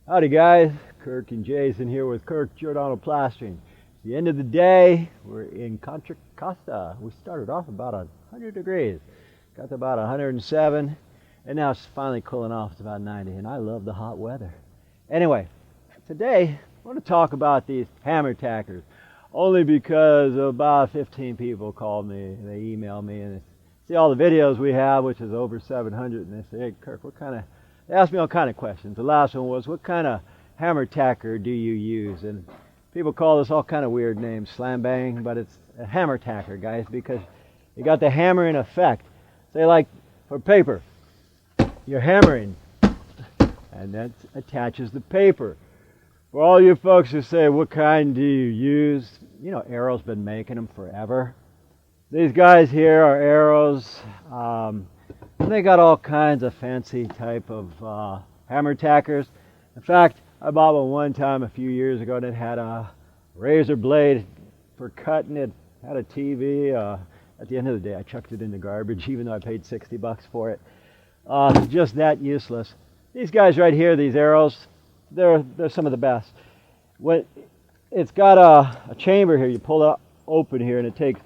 Howdy guys, Kirk and Jason here with Kirk Giordano Plastering. It's the end of the day, we're in Contra Costa. We started off about 100 degrees, got to about 107, and now it's finally cooling off, it's about 90, and I love the hot weather. Anyway, today I want to talk about these hammer tackers, only because about 15 people called me, they emailed me, and they see all the videos we have, which is over 700, and they say, hey Kirk, they asked me all kind of questions. The last one was, what kind of hammer tacker do you use? And people call this all kind of weird names, slam bang, but it's a hammer tacker, guys, because you got the hammering effect. Say like for paper, you're hammering, and that attaches the paper. For all you folks who say, what kind do you use? You know, Arrow's been making them forever. These guys here are Arrows. They got all kinds of fancy type of hammer tackers. In fact, I bought one time a few years ago and it had a razor blade for cutting. It had a TV. At the end of the day, I chucked it in the garbage, even though I paid $60 for it. Just that useless. These guys right here, these Arrows, they're some of the best. It's got a chamber here. You pull it open here, and it takes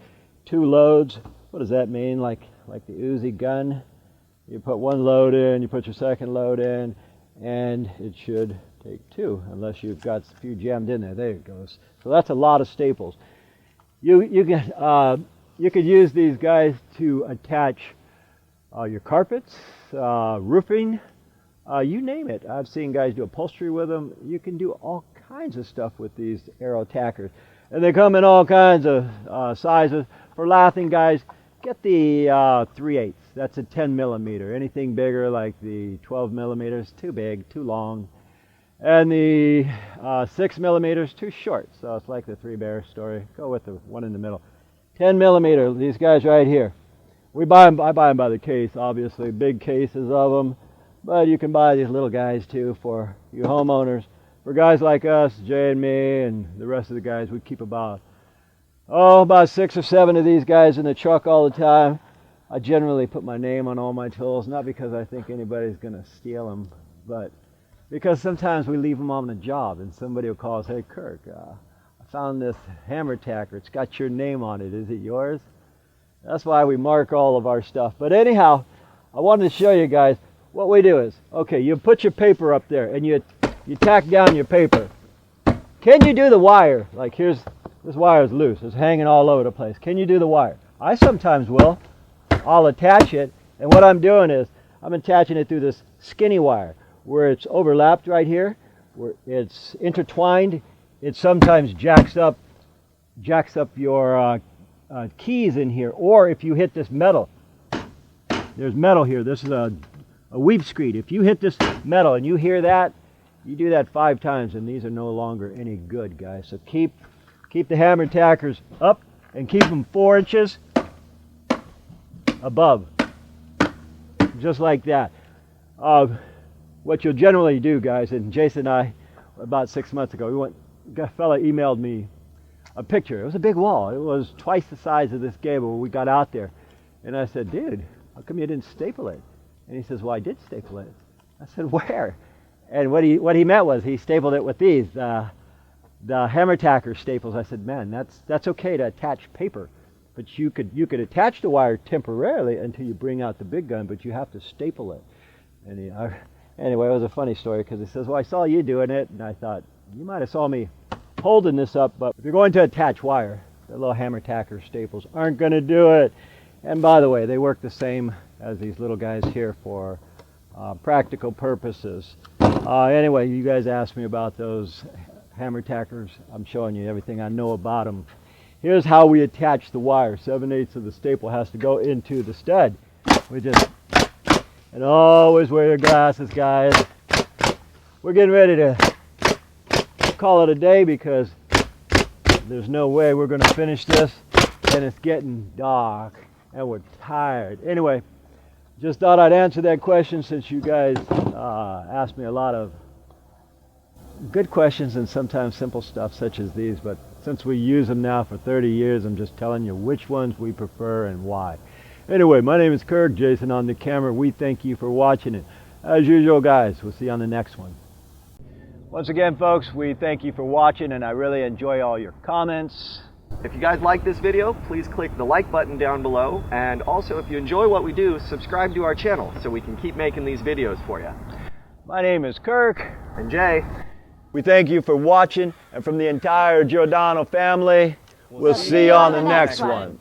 2 loads. What does that mean? Like the Uzi gun? You put 1 load in, you put your second load in, and it should take 2, unless you've got a few jammed in there. There it goes. So that's a lot of staples. You could use these guys to attach your carpets, roofing, you name it. I've seen guys do upholstery with them. You can do all kinds of stuff with these Arrow tackers, and they come in all kinds of sizes. For lathing, guys, get the 3/8. That's a 10 millimeter. Anything bigger like the 12 millimeters, too big, too long. And the 6 millimeters, too short. So it's like the 3 Bear story. Go with the one in the middle. 10 millimeter, these guys right here. I buy them by the case, obviously. Big cases of them. But you can buy these little guys too for you homeowners. For guys like us, Jay and me, and the rest of the guys, we keep about 6 or 7 of these guys in the truck all the time. I generally put my name on all my tools, not because I think anybody's going to steal them, but because sometimes we leave them on the job and somebody will call us, hey Kirk, I found this hammer tacker, it's got your name on it, is it yours? That's why we mark all of our stuff. But anyhow, I wanted to show you guys what we do is, okay, you put your paper up there and you tack down your paper. Can you do the wire? Like this wire is loose, it's hanging all over the place. Can you do the wire? I sometimes will. I'll attach it, and what I'm doing is I'm attaching it through this skinny wire where it's overlapped right here, where it's intertwined. It sometimes jacks up your keys in here, or if you hit this metal, there's metal here. This is a weave screed. If you hit this metal and you hear that, you do that 5 times, and these are no longer any good, guys. So keep the hammer tackers up and keep them 4 inches above, just like that. What you'll generally do, guys, and Jason and I, about 6 months ago, a fella emailed me a picture. It was a big wall. It was twice the size of this gable when we got out there. And I said, dude, how come you didn't staple it? And he says, well, I did staple it. I said, where? And what he meant was he stapled it with these, the hammer tacker staples. I said, man, that's okay to attach paper. But you could attach the wire temporarily until you bring out the big gun, but you have to staple it. And anyway, it was a funny story because he says, well, I saw you doing it, and I thought, you might have saw me holding this up, but if you're going to attach wire, the little hammer tacker staples aren't going to do it. And by the way, they work the same as these little guys here for practical purposes. Anyway, you guys asked me about those hammer tackers. I'm showing you everything I know about them. Here's how we attach the wire. 7/8 of the staple has to go into the stud. And always wear your glasses, guys. We're getting ready to call it a day because there's no way we're going to finish this, and it's getting dark and we're tired. Anyway, just thought I'd answer that question since you guys asked me a lot of good questions and sometimes simple stuff such as these, but since we use them now for 30 years, I'm just telling you which ones we prefer and why. Anyway, my name is Kirk, Jason on the camera. We thank you for watching it. As usual, guys, we'll see you on the next one. Once again, folks, we thank you for watching, and I really enjoy all your comments. If you guys like this video, please click the like button down below, and also if you enjoy what we do, subscribe to our channel so we can keep making these videos for you. My name is Kirk. And Jay. We thank you for watching, and from the entire Giordano family, we'll see you on the next one.